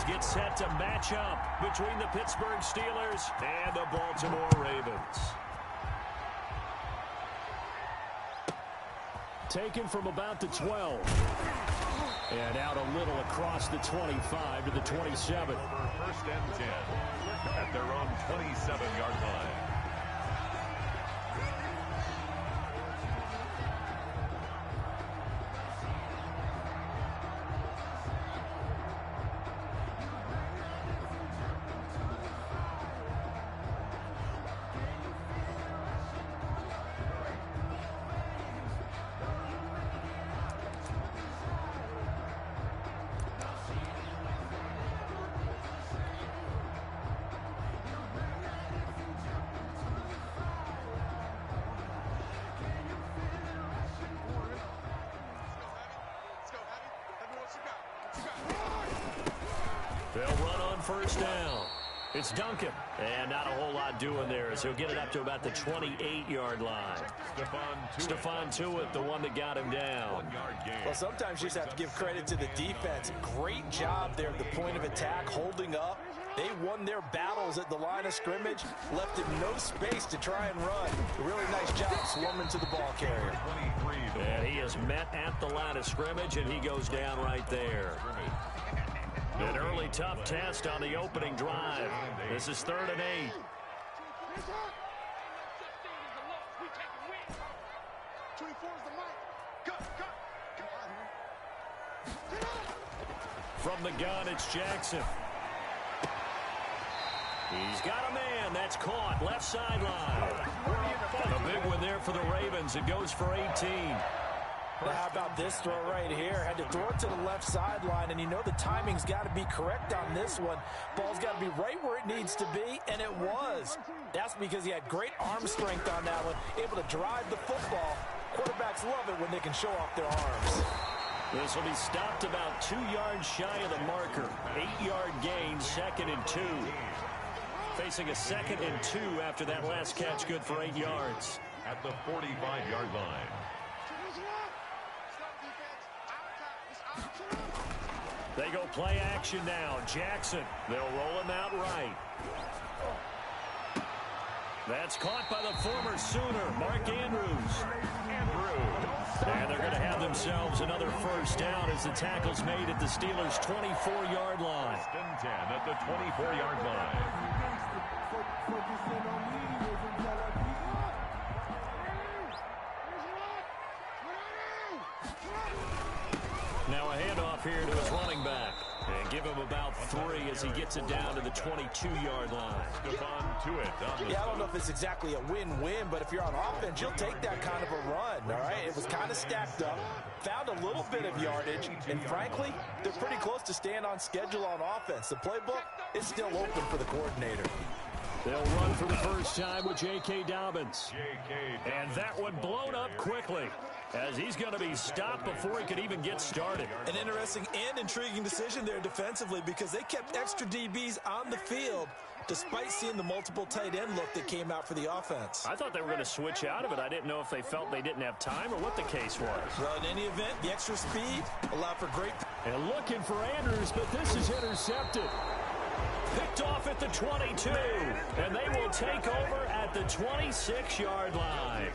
get set to match up between the Pittsburgh Steelers and the Baltimore Ravens. Taken from about the 12. And out a little across the 25 to the 27. First and 10 at their own 27-yard line. They'll run on first down. It's Duncan. And not a whole lot doing there as he'll get it up to about the 28-yard line. Stephon Tuitt, the one that got him down. Well, sometimes you just have to give credit to the defense. Great job there at the point of attack, holding up. They won their battles at the line of scrimmage, left him no space to try and run. A really nice job swarming to the ball carrier. And he is met at the line of scrimmage, and he goes down right there. An early tough test on the opening drive. This is 3rd and 8. From the gun, it's Jackson. He's got a man. That's caught. Left sideline. A big one there for the Ravens. It goes for 18. Now, how about this throw right here? Had to throw it to the left sideline, and you know the timing's got to be correct on this one. Ball's got to be right where it needs to be, and it was. That's because he had great arm strength on that one, able to drive the football. Quarterbacks love it when they can show off their arms. This will be stopped about 2 yards shy of the marker. 8-yard gain, 2nd and 2. Facing a 2nd and 2 after that last catch, good for 8 yards. At the 45-yard line. They go play action now. Jackson, they'll roll him out right. That's caught by the former Sooner, Mark Andrews. And they're going to have themselves another first down as the tackle's made at the Steelers' 24-yard line. First and 10 at the 24-yard line. Now a handoff here to his running back. And give him about 3 as he gets it down to the 22-yard line. Stephon Tuitt. Yeah, I don't know if it's exactly a win-win, but if you're on offense, you'll take that kind of a run, all right? It was kind of stacked up, found a little bit of yardage, and frankly, they're pretty close to staying on schedule on offense. The playbook is still open for the coordinator. They'll run for the first time with J.K. Dobbins. And that one blown up quickly as he's going to be stopped before he could even get started. An interesting and intriguing decision there defensively because they kept extra DBs on the field despite seeing the multiple tight end look that came out for the offense. I thought they were going to switch out of it. I didn't know if they felt they didn't have time or what the case was. Well, in any event, the extra speed allowed for great... And looking for Andrews, but this is intercepted. Picked off at the 22, and they will take over at the 26-yard line.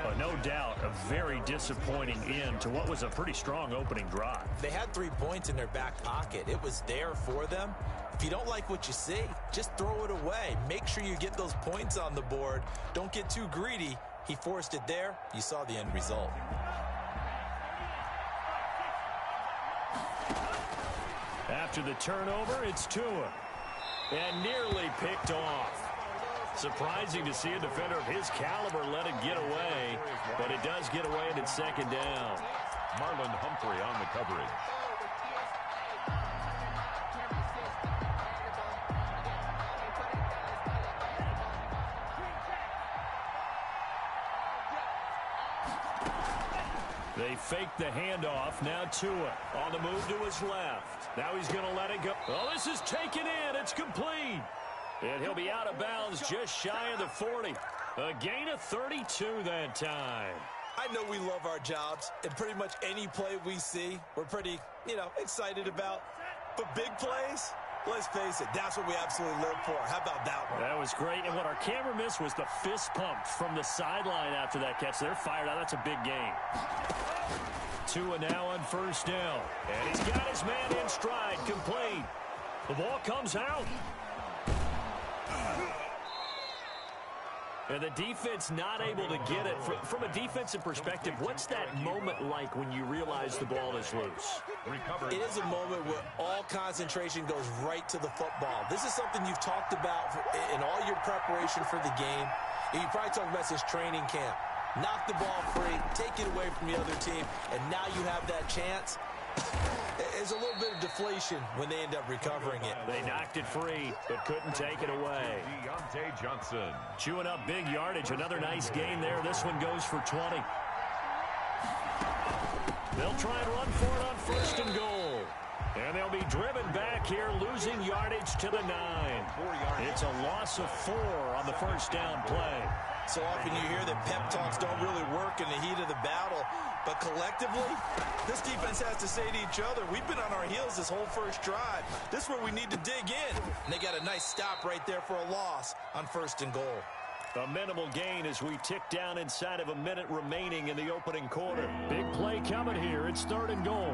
But no doubt, a very disappointing end to what was a pretty strong opening drive. They had 3 points in their back pocket. It was there for them. If you don't like what you see, just throw it away. Make sure you get those points on the board. Don't get too greedy. He forced it there. You saw the end result. After the turnover, it's Tua. And nearly picked off. Surprising to see a defender of his caliber let it get away, but it does get away and it's 2nd down. Marlon Humphrey on the coverage. They fake the handoff. Now Tua on the move to his left. Now he's going to let it go. Oh, this is taken in. It's complete. And he'll be out of bounds just shy of the 40. A gain of 32 that time. I know we love our jobs, and pretty much any play we see, we're pretty, excited about. But big plays, let's face it, that's what we absolutely live for. How about that one? That was great. And what our camera missed was the fist pump from the sideline after that catch. They're fired out. That's a big gain. Tua now on first down. And he's got his man in stride, complete. The ball comes out. And the defense not able to get it. From a defensive perspective, what's that moment like when you realize the ball is loose? It is a moment where all concentration goes right to the football. This is something you've talked about in all your preparation for the game. And you probably talked about since training camp. Knock the ball free, take it away from the other team, and now you have that chance. There's a little bit of deflation when they end up recovering it. They knocked it free, but couldn't take it away. Deontay Johnson. Chewing up big yardage. Another nice gain there. This one goes for 20. They'll try and run for it on first and goal. And they'll be driven back here, losing yardage to the 9. It's a loss of 4 on the first down play. So often you hear that pep talks don't really work in the heat of the battle. But collectively, this defense has to say to each other, we've been on our heels this whole first drive. This is where we need to dig in. And they got a nice stop right there for a loss on first and goal. A minimal gain as we tick down inside of a minute remaining in the opening quarter. Big play coming here. It's third and goal.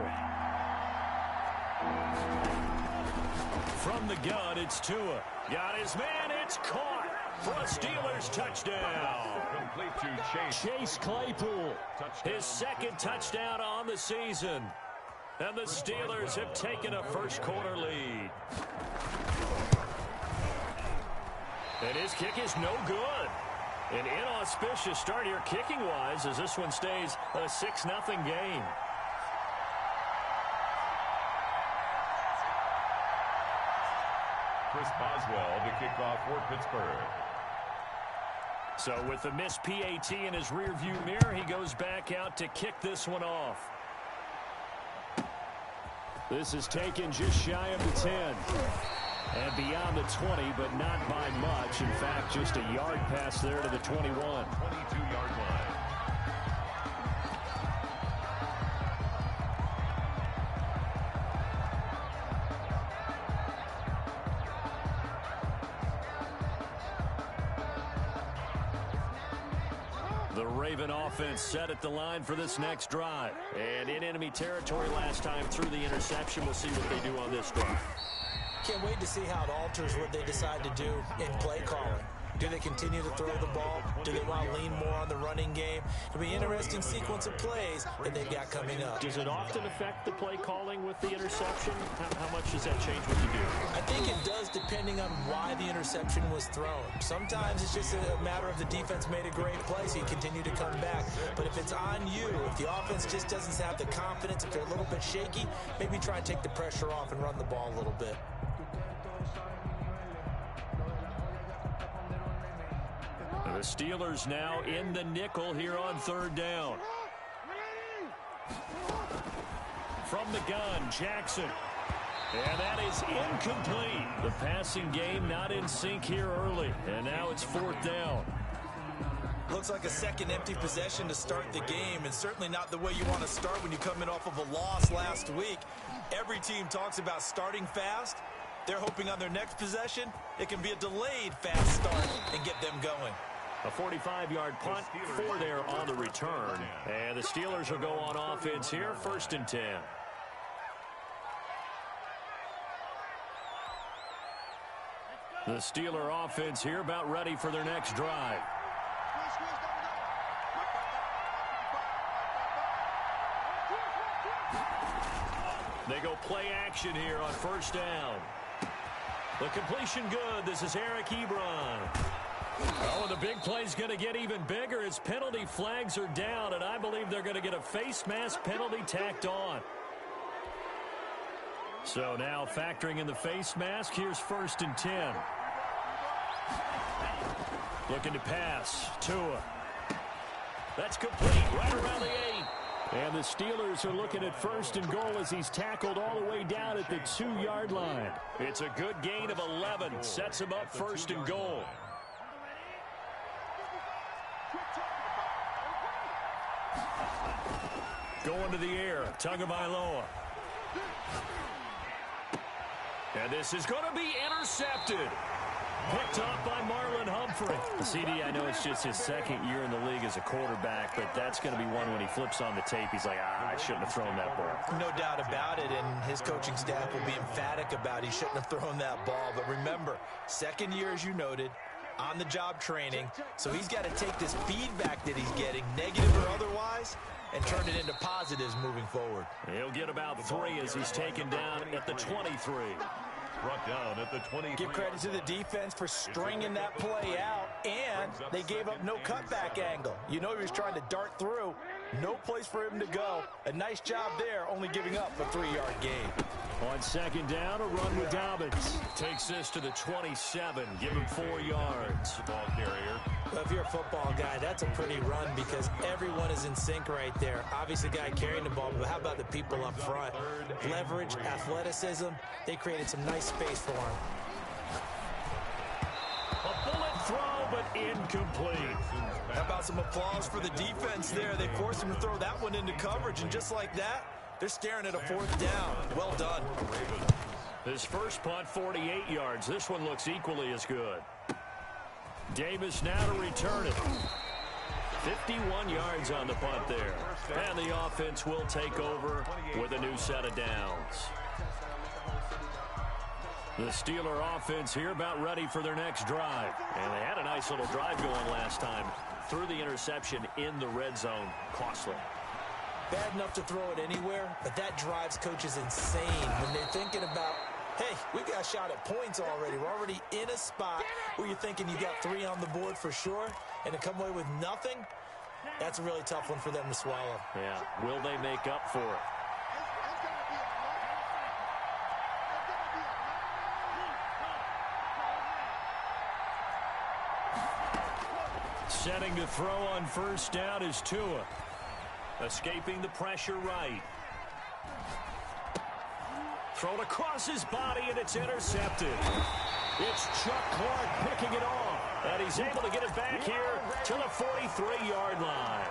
From the gun, it's Tua. Got his man. It's caught for a Steelers touchdown. Complete to Chase Claypool, his second touchdown on the season. And the Steelers have taken a first quarter lead. And his kick is no good. An inauspicious start here kicking-wise as this one stays a 6-0 game. Chris Boswell to kick off for Pittsburgh. So with the missed PAT in his rearview mirror, he goes back out to kick this one off. This is taken just shy of the 10. And beyond the 20, but not by much. In fact, just a yard pass there to the 21. 22-yard line. The Raven offense set at the line for this next drive. And in enemy territory last time through the interception. We'll see what they do on this drive. Can't wait to see how it alters what they decide to do in play calling. Do they continue to throw the ball? Do they want to lean more on the running game? It'll be an interesting sequence of plays that they've got coming up. Does it often affect the play calling with the interception? How much does that change what you do? I think it does depending on why the interception was thrown. Sometimes it's just a matter of the defense made a great play, so you continue to come back. But if it's on you, if the offense just doesn't have the confidence, if they're a little bit shaky, maybe try and take the pressure off and run the ball a little bit. The Steelers now in the nickel here on third down. From the gun, Jackson. And that is incomplete. The passing game not in sync here early. And now it's fourth down. Looks like a second empty possession to start the game, and certainly not the way you want to start when you're coming off of a loss last week. Every team talks about starting fast. They're hoping on their next possession, it can be a delayed fast start and get them going. A 45-yard punt, 4 there on the return. And the Steelers will go on offense here, first and 10. The Steeler offense here about ready for their next drive. They go play action here on first down. The completion good. This is Eric Ebron. Oh, the big play's going to get even bigger as penalty flags are down, and I believe they're going to get a face mask penalty tacked on. So now factoring in the face mask, here's first and 10. Looking to pass. Tua. That's complete right around the 8. And the Steelers are looking at first and goal as he's tackled all the way down at the 2-yard line. It's a good gain of 11. Sets him up first and goal. Going to the air. Tagovailoa. And this is going to be intercepted. Picked off by Marlon Humphrey. CD, I know it's just his second year in the league as a quarterback, but that's going to be one when he flips on the tape. He's like, I shouldn't have thrown that ball. No doubt about it, and his coaching staff will be emphatic about he shouldn't have thrown that ball. But remember, second year, as you noted, on-the-job training, so he's got to take this feedback that he's getting, negative or otherwise, and turn it into positives moving forward. He'll get about 3 as he's taken down at the 23. Brought down at the 23. Give credit to the defense for stringing that play out, and they gave up no cutback angle. You know he was trying to dart through. No place for him to go. A nice job there, only giving up a 3-yard gain. On second down, a run with Dobbins. Takes this to the 27. Give him 4 yards. Ball carrier. Well, if you're a football guy, that's a pretty run because everyone is in sync right there. Obviously, the guy carrying the ball, but how about the people up front? Leverage, athleticism, they created some nice space for him. A bullet throw, but incomplete. How about some applause for the defense there? They forced him to throw that one into coverage, and just like that, they're staring at a 4th down. Well done. His first punt, 48 yards. This one looks equally as good. Davis now to return it. 51 yards on the punt there. And the offense will take over with a new set of downs. The Steeler offense here about ready for their next drive. And they had a nice little drive going last time. Threw the interception in the red zone. Costly. Bad enough to throw it anywhere, but that drives coaches insane when they're thinking about, hey, we got a shot at points already. We're already in a spot where you're thinking you got 3 on the board for sure, and to come away with nothing, that's a really tough one for them to swallow. Yeah, will they make up for it? Setting to throw on first down is Tua. Escaping the pressure right. Thrown across his body, and it's intercepted. It's Chuck Clark picking it off. And he's able to get it back here to the 43-yard line.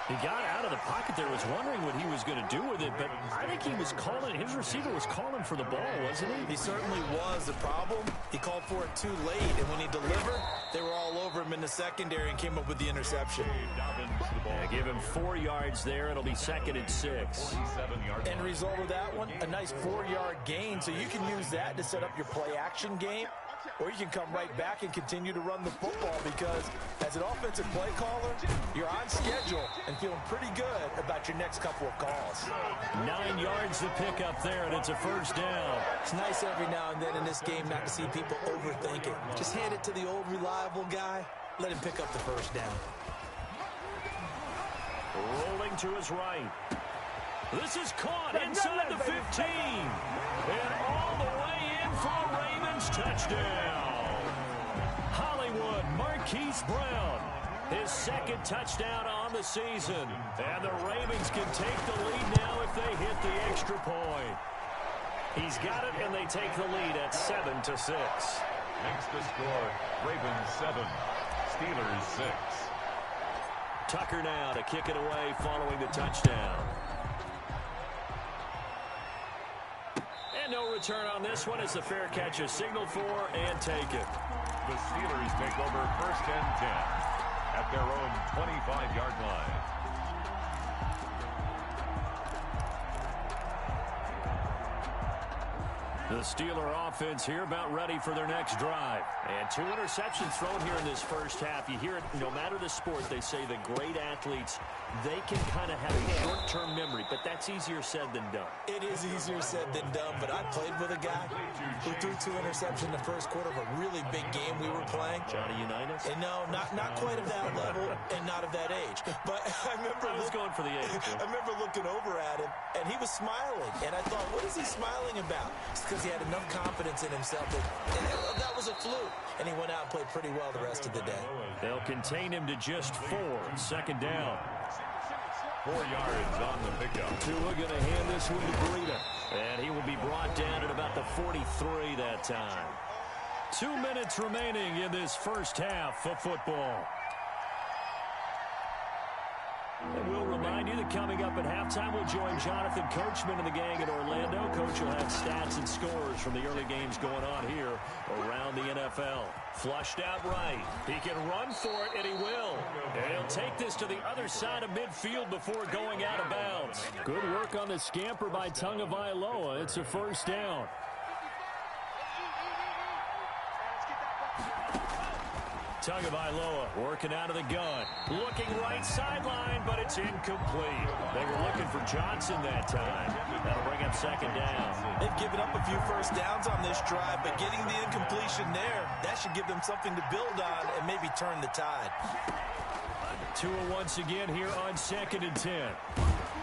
He got out of the pocket there, was wondering what he was going to do with it, but I think he was calling, his receiver was calling for the ball, wasn't he? He certainly was. The problem, he called for it too late, and when he delivered, they were all over him in the secondary and came up with the interception. Yeah, give him 4 yards there. It'll be 2nd and 6. End result of that one, a nice 4-yard gain, so you can use that to set up your play-action game, or you can come right back and continue to run the football because as an offensive play caller, you're on schedule and feeling pretty good about your next couple of calls. 9 yards to pick up there, and it's a first down. It's nice every now and then in this game not to see people overthink it. Just hand it to the old reliable guy, let him pick up the first down. Rolling to his right. This is caught inside the 15. And all the way in for a Ravens touchdown. Hollywood Marquise Brown. His 2nd touchdown on the season. And the Ravens can take the lead now if they hit the extra point. He's got it, and they take the lead at 7-6. Makes the score, Ravens 7, Steelers 6. Tucker now to kick it away following the touchdown. And no return on this one as the fair catch is signaled for and taken. The Steelers take over 1st and 10 at their own 25-yard line. The Steeler offense here about ready for their next drive. And 2 interceptions thrown here in this first half. You hear it, no matter the sport, they say the great athletes, they can kind of have a short-term memory, but that's easier said than done. It is easier said than done, but I played with a guy who threw 2 interceptions in the first quarter of a really big game we were playing. Johnny Unitas? And no, not quite of that level and not of that age. But I remember I was going for the age. I remember looking over at him, and he was smiling. And I thought, what is he smiling about? It's because he had enough confidence in himself that was a fluke. And he went out and played pretty well the rest of the day. They'll contain him to just 4. 2nd down. 4 yards on the pickup. Tua going to hand this one to Breida. And he will be brought down at about the 43 that time. 2 minutes remaining in this first half of football. And we'll remind you the coming up at halftime. We'll join Jonathan Coachman and the gang in Orlando. Coach will have stats and scores from the early games going on here around the NFL. Flushed out right. He can run for it, and he will. And he'll take this to the other side of midfield before going out of bounds. Good work on the scamper by Tagovailoa. It's a first down. Tagovailoa working out of the gun. Looking right sideline, but it's incomplete. They were looking for Johnson that time. That'll bring up second down. They've given up a few first downs on this drive, but getting the incompletion there, that should give them something to build on and maybe turn the tide. Tua once again here on 2nd and 10.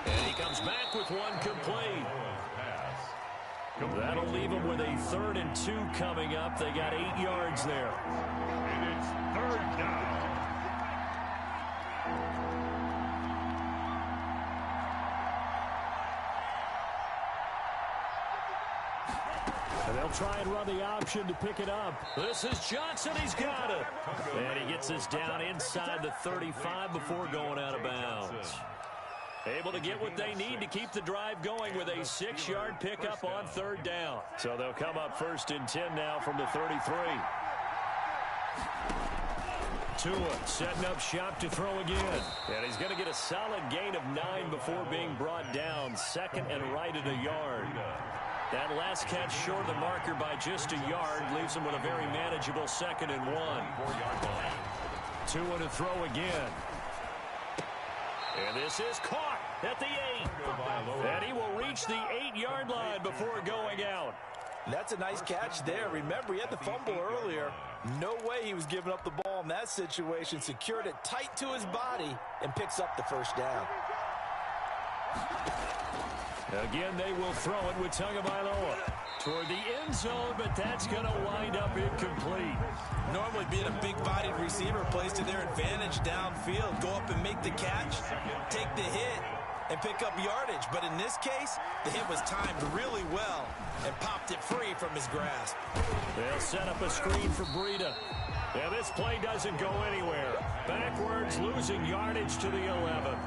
And he comes back with one complete. That'll leave them with a 3rd and 2 coming up. They got 8 yards there. And it's 3rd down. And they'll try and run the option to pick it up. This is Johnson. He's got it. And he gets this down inside the 35 before going out of bounds. Able to get what they need to keep the drive going with a 6-yard pickup on 3rd down. So they'll come up 1st and 10 now from the 33. Tua setting up shop to throw again. And he's going to get a solid gain of 9 before being brought down. 2nd and right at a yard. That last catch short of the marker by just a yard leaves him with a very manageable 2nd and 1. Tua to throw again. And this is caught at the 8. And he will reach the 8-yard line before going out. That's a nice catch there. Remember, he had the fumble earlier. No way he was giving up the ball in that situation. Secured it tight to his body and picks up the first down. Again, they will throw it with Tagovailoa toward the end zone, but that's going to wind up incomplete. Normally being a big-bodied receiver plays to their advantage downfield. Go up and make the catch, take the hit, and pick up yardage. But in this case, the hit was timed really well and popped it free from his grasp. They'll set up a screen for Breida. Yeah, this play doesn't go anywhere. Backwards, losing yardage to the 11.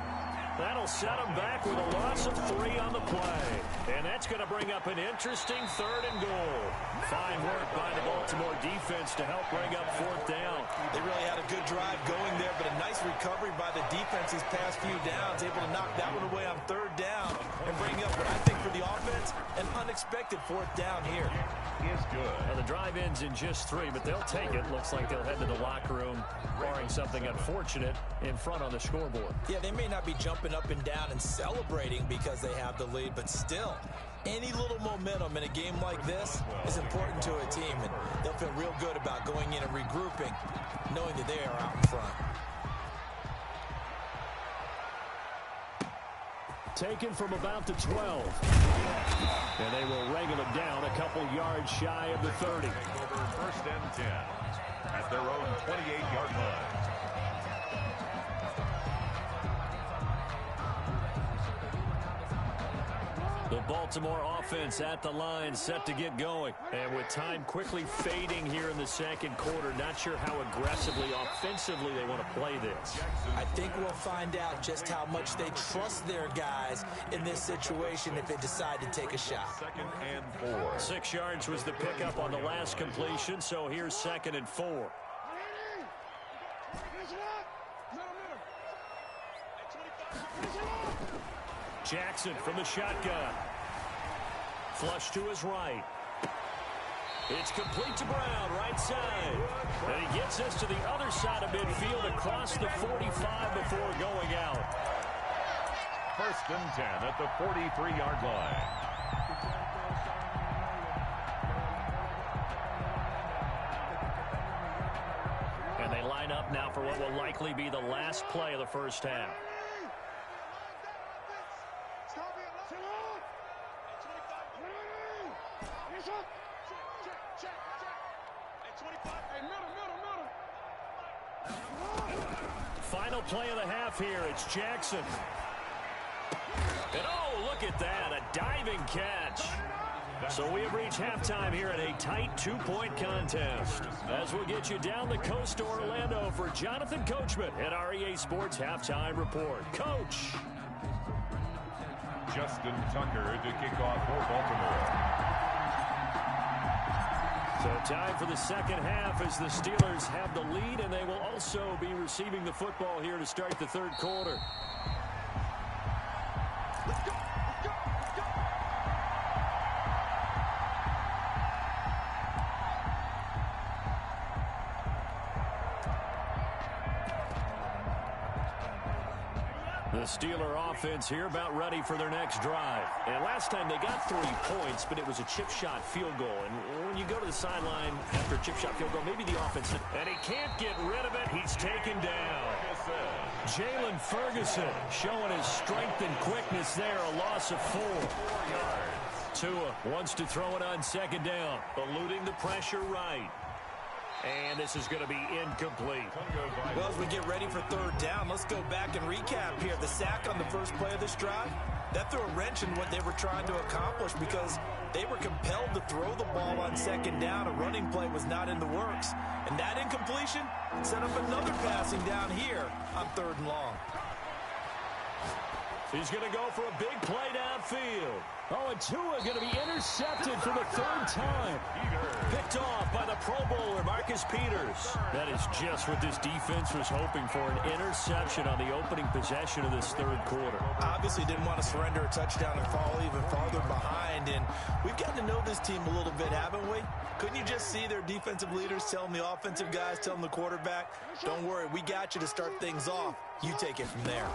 That'll set him back with a loss of 3 on the play. And that's going to bring up an interesting 3rd and goal. Fine work by the Baltimore defense to help bring up 4th down. They really had a good drive going there, but a nice recovery by the defense these past few downs, able to knock that one away on 3rd down and bring up what I think for the offense, an unexpected 4th down here. Is good. Now the drive ends in just 3, but they'll take it. Looks like they'll head to the locker room, barring something unfortunate in front on the scoreboard. Yeah, they may not be jumping up and down and celebrating because they have the lead, but still, any little momentum in a game like this is important to a team, and they'll feel real good about going in and regrouping, knowing that they are out in front. Taken from about the 12. And they will wrangle it down a couple yards shy of the 30. Take over 1st and 10 at their own 28-yard line. The Baltimore offense at the line, set to get going. And with time quickly fading here in the 2nd quarter, not sure how aggressively, offensively they want to play this. I think we'll find out just how much they trust their guys in this situation if they decide to take a shot. 2nd and 4. 6 yards was the pickup on the last completion, so here's 2nd and 4. Jackson from the shotgun. Flush to his right. It's complete to Brown, right side. And he gets us to the other side of midfield across the 45 before going out. 1st and 10 at the 43-yard line. And they line up now for what will likely be the last play of the first half. Final play of the half here. It's Jackson. And oh, look at that. A diving catch. So we have reached halftime here in a tight 2-point contest. As we'll get you down the coast to Orlando for Jonathan Coachman at our EA Sports Halftime Report. Coach. Justin Tucker to kick off for Baltimore. So time for the second half as the Steelers have the lead, and they will also be receiving the football here to start the third quarter. Let's go! Let's go! Let's go! The Steeler offense here about ready for their next drive. And last time they got 3 points, but it was a chip shot field goal. And when you go to the sideline after a chip shot field goal, maybe the offense... And he can't get rid of it. He's taken down. Jalen Ferguson showing his strength and quickness there. A loss of 4 yards. Tua wants to throw it on second down. Eluding the pressure right. And this is going to be incomplete. Well, as we get ready for third down, let's go back and recap here. The sack on the first play of this drive, that threw a wrench in what they were trying to accomplish because they were compelled to throw the ball on second down. A running play was not in the works. And that incompletion set up another passing down here on third and long. He's going to go for a big play downfield. Oh, and Tua going to be intercepted for the third time. Picked off by the Pro Bowler, Marcus Peters. That is just what this defense was hoping for, an interception on the opening possession of this third quarter. Obviously didn't want to surrender a touchdown and fall even farther behind. And we've gotten to know this team a little bit, haven't we? Couldn't you just see their defensive leaders telling the offensive guys, telling the quarterback, don't worry, we got you to start things off. You take it from there.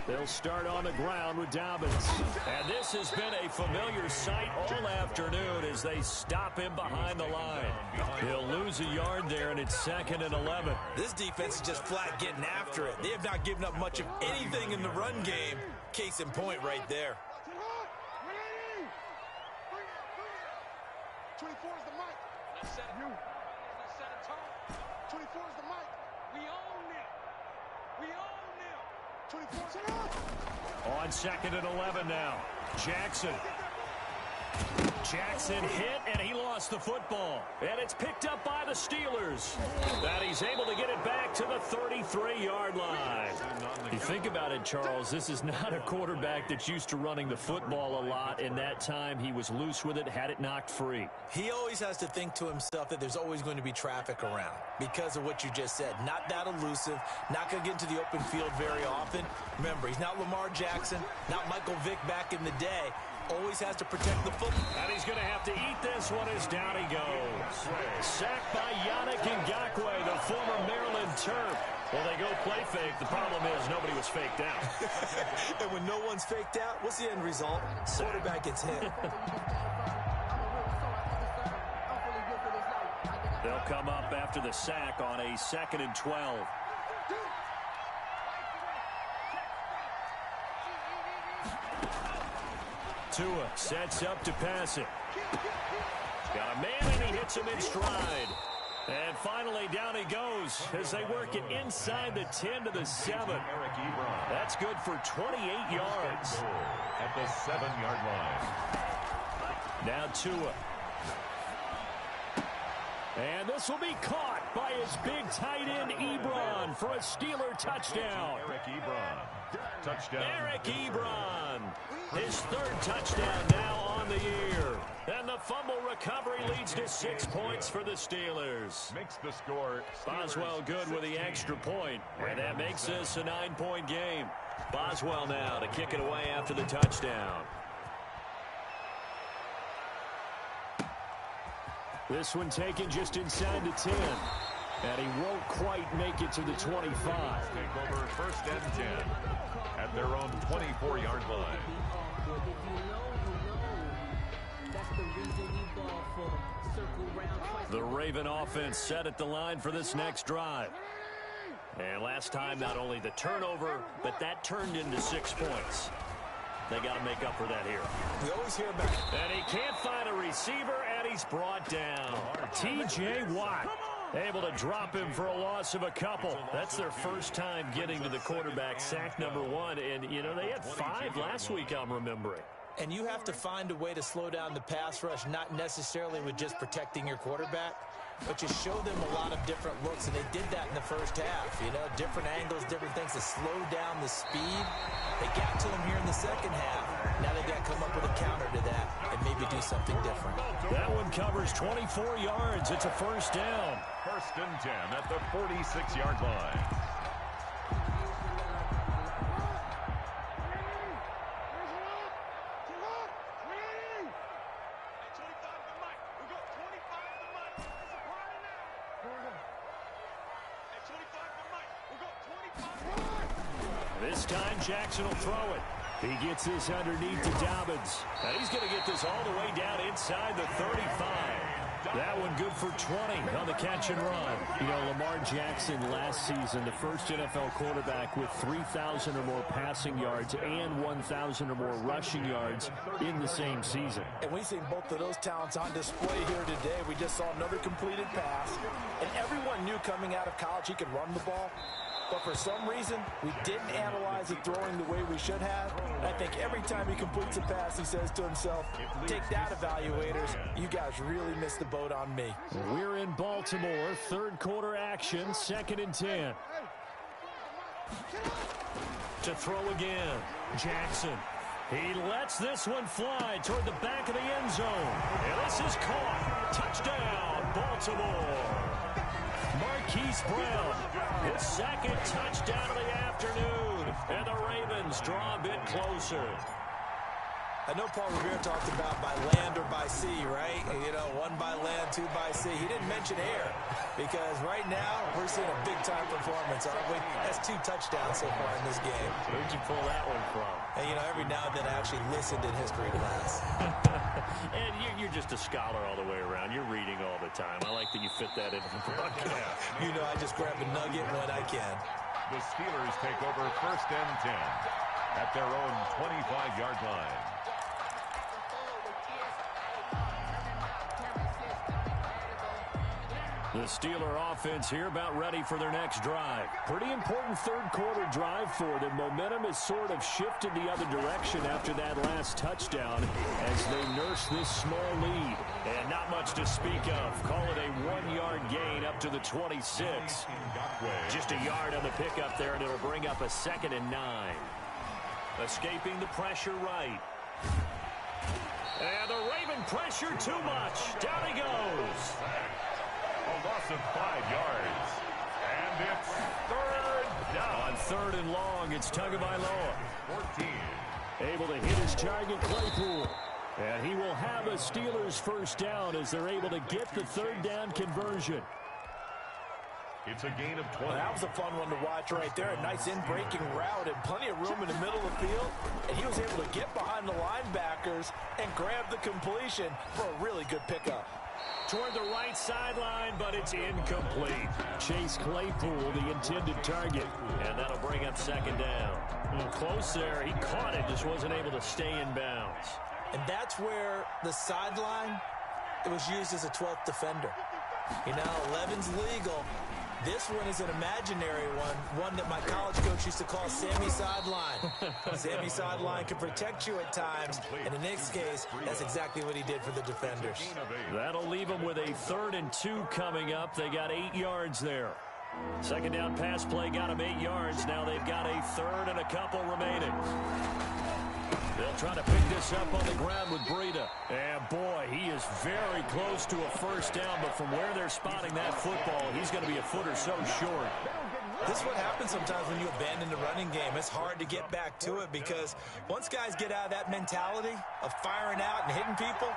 They'll start on the ground with Dobbins. And this has been a familiar sight all afternoon as they stop him behind the line. He'll lose a yard there, and it's 2nd and 11. This defense is just flat getting after it. They have not given up much of anything in the run game. Case in point right there. 24 is the mic. Let's set it. Let's set a tone. 24 is the mic. We own them. We own them. 24 set up. On 2nd and 11 now. Jackson hit, and he lost the football. And it's picked up by the Steelers. And he's able to get it back to the 33-yard line. You think about it, Charles, this is not a quarterback that's used to running the football a lot. In that time, he was loose with it, had it knocked free. He always has to think to himself that there's always going to be traffic around because of what you just said. Not that elusive, not going to get into the open field very often. Remember, he's not Lamar Jackson, not Michael Vick back in the day. Always has to protect the football. And he's going to have to eat this one as down he goes. Sacked by Yannick Ngakoue, the former Maryland Terp. Well, they go play fake. The problem is nobody was faked out. And when no one's faked out, what's the end result? Quarterback gets hit. They'll come up after the sack on a 2nd and 12. Tua sets up to pass it. Got a man, and he hits him in stride. And finally, down he goes as they work it inside the 10 to the 7. That's good for 28 yards. At the 7-yard line. Now Tua. And this will be caught by his big tight end, Ebron, for a Steeler touchdown. Eric Ebron. Touchdown. Eric Ebron. His 3rd touchdown now on the year. And the fumble recovery leads to 6 points for the Steelers. Makes the score. Boswell good with the extra point. And that makes this a 9-point game. Boswell now to kick it away after the touchdown. This one taken just inside the 10. And he won't quite make it to the 25. Take over 1st and 10 at their own 24-yard line. The Raven offense set at the line for this next drive. And last time, not only the turnover, but that turned into 6 points. They got to make up for that here. We always hear about it. And he can't find a receiver, and he's brought down. T.J. Watt able to drop him for a loss of a couple. That's their first time getting to the quarterback, sack number 1. And, you know, they had 5 last week, I'm remembering. And you have to find a way to slow down the pass rush, not necessarily with just protecting your quarterback. but you show them a lot of different looks, and they did that in the first half. You know, different angles, different things to slow down the speed. They got to them here in the second half. Now they've got to come up with a counter to that and maybe do something different. That one covers 24 yards. It's a first down. First and 10 at the 46-yard line. This time Jackson will throw it. He gets this underneath to Dobbins. And he's going to get this all the way down inside the 35. That one good for 20 on the catch and run. You know, Lamar Jackson last season, the first NFL quarterback with 3,000 or more passing yards and 1,000 or more rushing yards in the same season. And we've seen both of those talents on display here today. We just saw another completed pass. And everyone knew coming out of college he could run the ball. But for some reason, we didn't analyze it throwing the way we should have. And I think every time he completes a pass, he says to himself, take that, evaluators. You guys really missed the boat on me. We're in Baltimore. Third quarter action, 2nd and 10. To throw again, Jackson. He lets this one fly toward the back of the end zone. And this is caught. Touchdown, Baltimore. Marquise Brown, his second touchdown of the afternoon. And the Ravens draw a bit closer. I know Paul Revere talked about by land or by sea, right? You know, 1 by land, 2 by sea. He didn't mention air because right now we're seeing a big-time performance, aren't we? That's 2 touchdowns so far in this game. Where'd you pull that one from? And, you know, every now and then I actually listened in history class. And you're just a scholar all the way around. You're reading all the time. I like that you fit that into the broadcast. You know, I just grab a nugget when I can. The Steelers take over first and 10 at their own 25-yard line. The Steeler offense here about ready for their next drive. Pretty important third quarter drive for them. Momentum has sort of shifted the other direction after that last touchdown as they nurse this small lead. And not much to speak of. Call it a 1-yard gain up to the 26. Just a yard on the pickup there, and it'll bring up a 2nd and 9. Escaping the pressure right. And the Raven pressure too much. Down he goes. A loss of 5 yards. And it's third down. On 3rd and long, it's Tagovailoa. 14. Able to hit his target, Claypool. And he will have a Steelers first down as they're able to get the 3rd down conversion. It's a gain of 20. Well, that was a fun one to watch right there. A nice in-breaking route and plenty of room in the middle of the field. And he was able to get behind the linebackers and grab the completion for a really good pickup. Toward the right sideline, but it's incomplete. Chase Claypool, the intended target. And that'll bring up 2nd down. A little close there. He caught it, just wasn't able to stay in bounds. And that's where the sideline, it was used as a 12th defender. You know, 11's legal. This one is an imaginary one that my college coach used to call Sammy Sideline. Sammy Sideline can protect you at times, and in this case, that's exactly what he did for the defenders. That'll leave them with a 3rd and 2 coming up. They got 8 yards there. 2nd down pass play got them 8 yards. Now they've got a 3rd and a couple remaining. They'll try to pick this up on the ground with Breida. And, boy, he is very close to a first down, but from where they're spotting that football, he's going to be a foot or so short. This is what happens sometimes when you abandon the running game. It's hard to get back to it because once guys get out of that mentality of firing out and hitting people,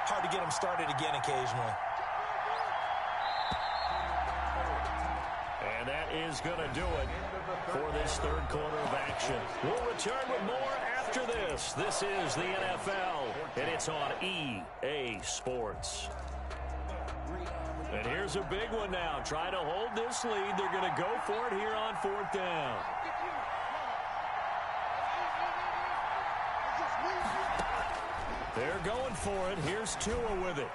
hard to get them started again occasionally. And that is going to do it for this 3rd quarter of action. We'll return with more after this. This is the NFL, and it's on EA Sports. And here's a big one now. Trying to hold this lead. They're going to go for it here on 4th down. They're going for it. Here's Tua with it.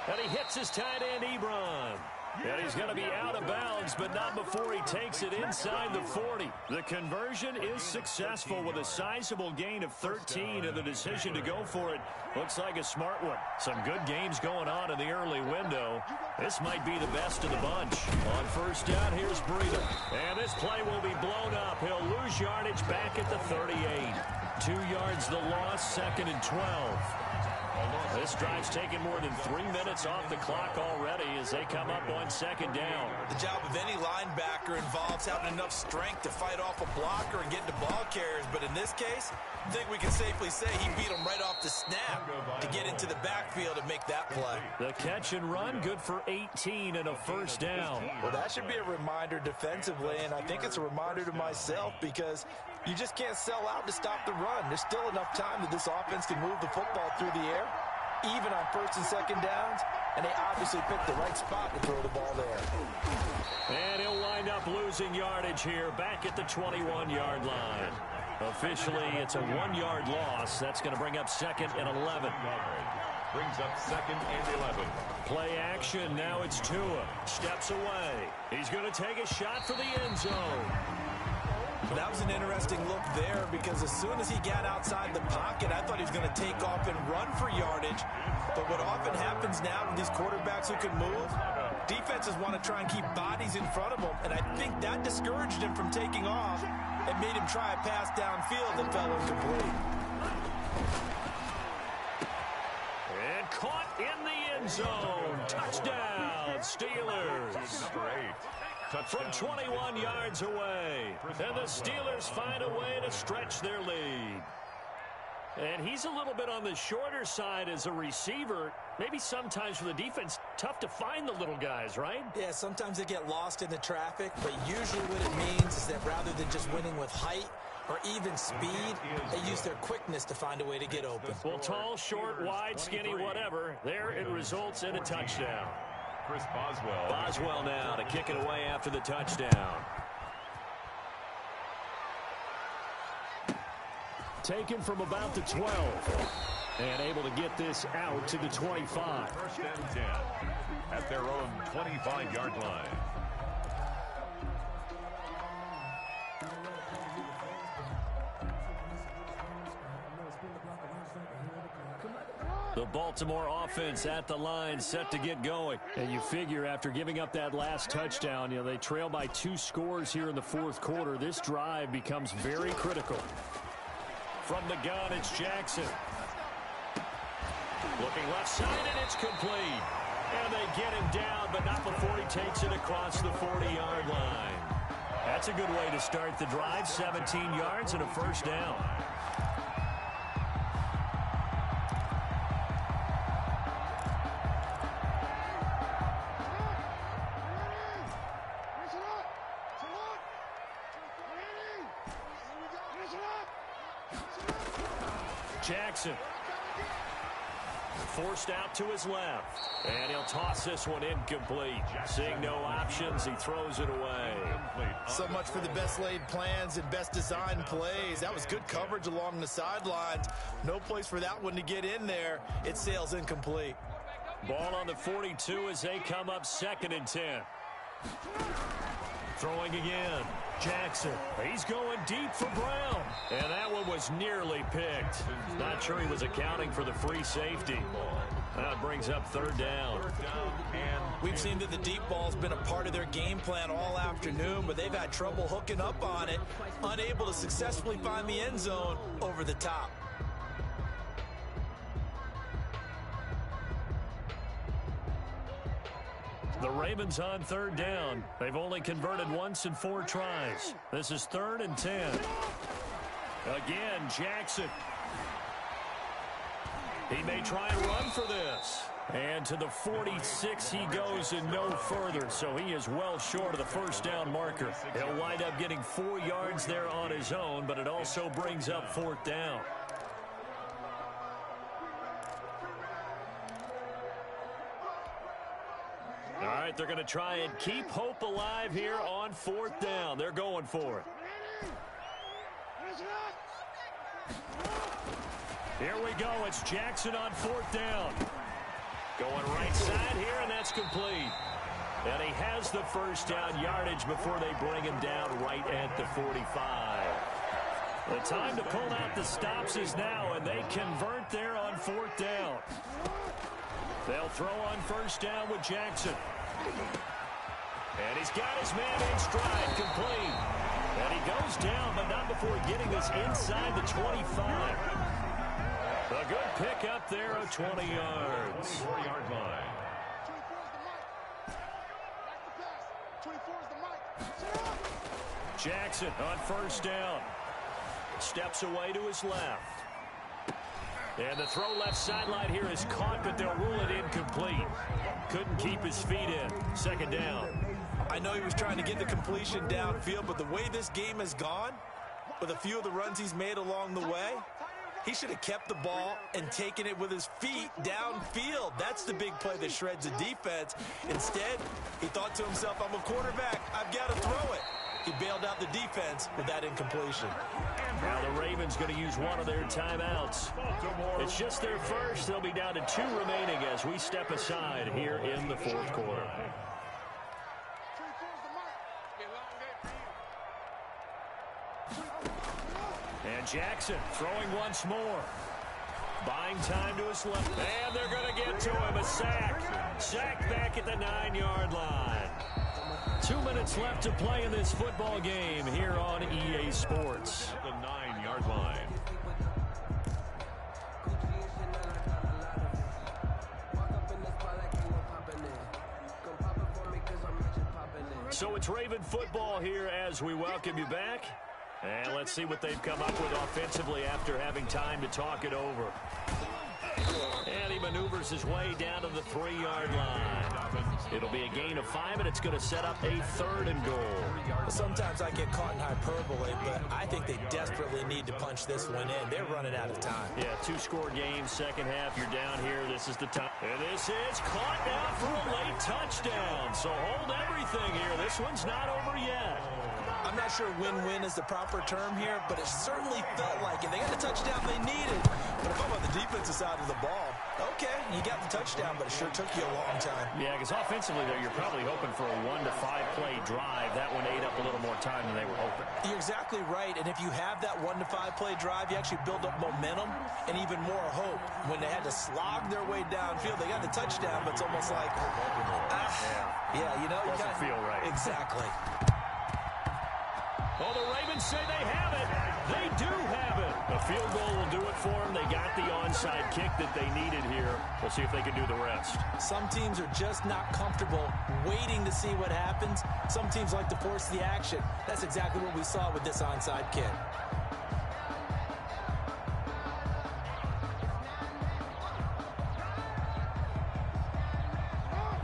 And he hits his tight end, Ebron. And he's going to be out of bounds, but not before he takes it inside the 40. The conversion is successful with a sizable gain of 13, and the decision to go for it looks like a smart one. Some good games going on in the early window. This might be the best of the bunch. On first down, here's Breida. And this play will be blown up. He'll lose yardage back at the 38. 2 yards the loss, 2nd and 12. This drive's taken more than 3 minutes off the clock already as they come up on 2nd down. The job of any linebacker involves having enough strength to fight off a blocker and get into ball carriers. But in this case, I think we can safely say he beat him right off the snap to get into the backfield and make that play. The catch and run, good for 18 and a first down. Well, that should be a reminder defensively, and I think it's a reminder to myself because you just can't sell out to stop the run. There's still enough time that this offense can move the football through the air, even on 1st and 2nd downs, and they obviously picked the right spot to throw the ball there. And he'll wind up losing yardage here back at the 21-yard line. Officially, it's a 1-yard loss. That's going to bring up 2nd and 11. Brings up 2nd and 11. Play action. Now it's Tua. Steps away. He's going to take a shot for the end zone. That was an interesting look there because as soon as he got outside the pocket, I thought he was going to take off and run for yardage. But what often happens now with these quarterbacks who can move, defenses want to try and keep bodies in front of them, and I think that discouraged him from taking off and made him try a pass downfield that fell incomplete. And caught in the end zone. Touchdown, Steelers. Number 8. From 21 yards away. And the Steelers find a way to stretch their lead. And he's a little bit on the shorter side as a receiver. Maybe sometimes for the defense, tough to find the little guys, right? Yeah, sometimes they get lost in the traffic, but usually what it means is that rather than just winning with height or even speed, they use their quickness to find a way to get open. Well, tall, short, wide, skinny, whatever. There it results in a touchdown. Chris Boswell. Boswell now to kick it away after the touchdown. Taken from about the 12. And able to get this out to the 25. 1st and 10 at their own 25-yard line. The Baltimore offense at the line, set to get going. And you figure after giving up that last touchdown, they trail by 2 scores here in the 4th quarter. This drive becomes very critical. From the gun, it's Jackson. Looking left side, and it's complete. And they get him down, but not before he takes it across the 40-yard line. That's a good way to start the drive. 17 yards and a first down. Jackson forced out to his left, and he'll toss this one incomplete. Seeing no options, he throws it away. So much for the best laid plans and best designed plays. That was good coverage along the sidelines. No place for that one to get in there. It sails incomplete. Ball on the 42 as they come up 2nd and 10. Throwing again. Jackson. He's going deep for Brown. And that one was nearly picked. Not sure he was accounting for the free safety. That brings up 3rd down. We've seen that the deep ball's been a part of their game plan all afternoon, but they've had trouble hooking up on it, unable to successfully find the end zone over the top. The Ravens on 3rd down. They've only converted once in 4 tries. This is 3rd and 10. Again, Jackson. He may try and run for this. And to the 46 he goes and no further, so he is well short of the first down marker. He'll wind up getting 4 yards there on his own, but it also brings up 4th down. All right, they're going to try and keep hope alive here on 4th down. They're going for it. Here we go. It's Jackson on 4th down. Going right side here, and that's complete. And he has the first down yardage before they bring him down right at the 45. The time to pull out the stops is now, and they convert there on 4th down. They'll throw on 1st down with Jackson. And he's got his man in stride, complete. And he goes down, but not before getting this inside the 25. A good pick up there of 20 yards. 4-yard line. 24 is the mic. Jackson on 1st down. Steps away to his left. And the throw left sideline here is caught, but they'll rule it incomplete. Couldn't keep his feet in. 2nd down. I know he was trying to get the completion downfield, but the way this game has gone, with a few of the runs he's made along the way, he should have kept the ball and taken it with his feet downfield. That's the big play that shreds a defense. Instead, he thought to himself, I'm a quarterback. I've got to throw it. He bailed out the defense with that incompletion. Now the Ravens going to use one of their timeouts. It's just their first. They'll be down to 2 remaining as we step aside here in the 4th quarter. And Jackson throwing once more. Buying time to his left. And they're going to get to him. A sack. Sack back at the 9-yard line. 2 minutes left to play in this football game here on EA Sports. At the 9-yard line. So it's Raven football here as we welcome you back. And let's see what they've come up with offensively after having time to talk it over. And he maneuvers his way down to the 3-yard line. It'll be a gain of 5, and it's going to set up a 3rd and goal. Sometimes I get caught in hyperbole, but I think they desperately need to punch this one in. They're running out of time. Yeah, 2-score game, 2nd half. You're down here. This is the time. And this is caught now for a late touchdown. So hold everything here. This one's not over yet. I'm not sure win-win is the proper term here, but it certainly felt like it. They got the touchdown they needed. But if I'm on the defensive side of the ball, okay, you got the touchdown, but it sure took you a long time. Yeah, because offensively there, you're probably hoping for a 1 to 5 play drive. That one ate up a little more time than they were hoping. You're exactly right, and if you have that 1 to 5 play drive, you actually build up momentum and even more hope. When they had to slog their way downfield, they got the touchdown, but it's almost like, yeah, you know, you doesn't feel right. Exactly. Well, the Ravens say they have it. They do have it. A field goal will do it for them. They got the onside kick that they needed here. We'll see if they can do the rest. Some teams are just not comfortable waiting to see what happens. Some teams like to force the action. That's exactly what we saw with this onside kick.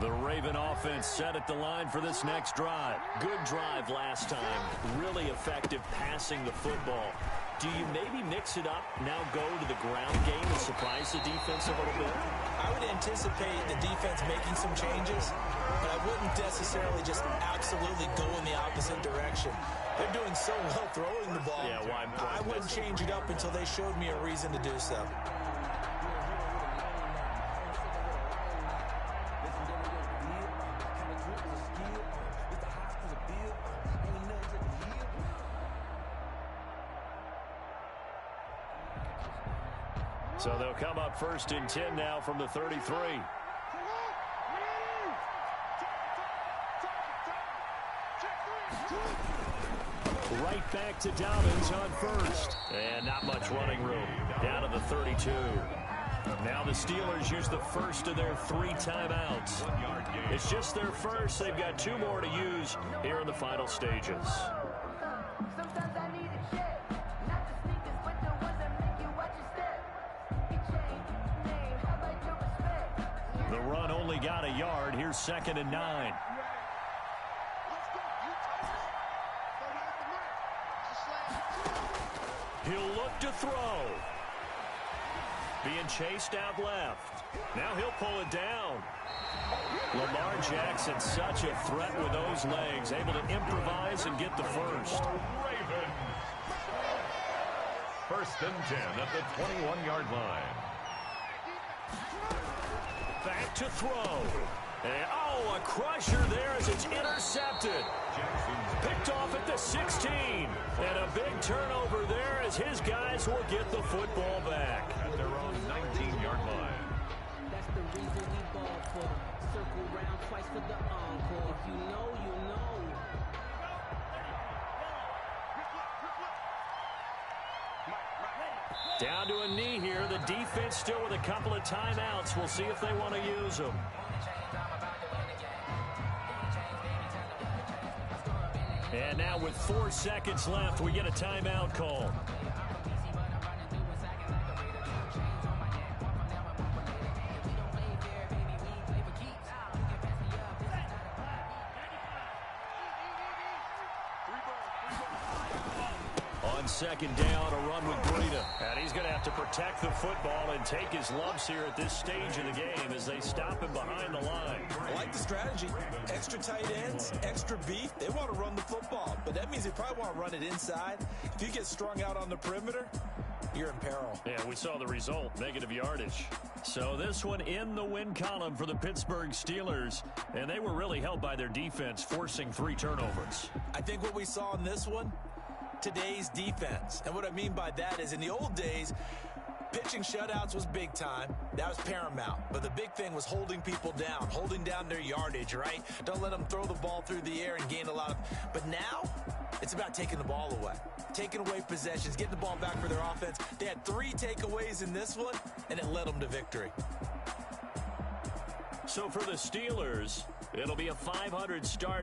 The Raven offense set at the line for this next drive. Good drive last time. Really effective passing the football. Do you maybe mix it up, now go to the ground game and surprise the defense a little bit? I would anticipate the defense making some changes, but I wouldn't necessarily just absolutely go in the opposite direction. They're doing so well throwing the ball. Yeah, why I wouldn't change it up until they showed me a reason to do so. So they'll come up 1st and 10 now from the 33. Right back to Dobbins on 1st. And not much running room. Down to the 32. Now the Steelers use the first of their 3 timeouts. It's just their first. They've got 2 more to use here in the final stages. The run only got a yard. Here's 2nd and 9. He'll look to throw. Being chased out left. Now he'll pull it down. Lamar Jackson, such a threat with those legs, able to improvise and get the first. Raven. 1st and 10 at the 21-yard line. Back to throw. And, oh, a crusher there as it's intercepted. Picked off at the 16. And a big turnover there as his guys will get the football back. At their own 19-yard line. That's the reason we ball for. Circle round twice for the encore. If you know, you know. Down to a knee here. The defense still with a couple of timeouts. We'll see if they want to use them. And now with 4 seconds left, we get a timeout call. On second down, a run with Breida. And he's going to have to protect the football and take his lumps here at this stage of the game as they stop him behind the line. I like the strategy. Extra tight ends, extra beef. They want to run the football, but that means they probably want to run it inside. If you get strung out on the perimeter, you're in peril. Yeah, we saw the result, negative yardage. So this one in the win column for the Pittsburgh Steelers, and they were really helped by their defense, forcing 3 turnovers. I think what we saw in this one, today's defense. And what I mean by that is in the old days, pitching shutouts was big time. That was paramount. But the big thing was holding people down, holding down their yardage, right? Don't let them throw the ball through the air and gain a lot of... But now, it's about taking the ball away. Taking away possessions, getting the ball back for their offense. They had 3 takeaways in this one, and it led them to victory. So for the Steelers, it'll be a 500 start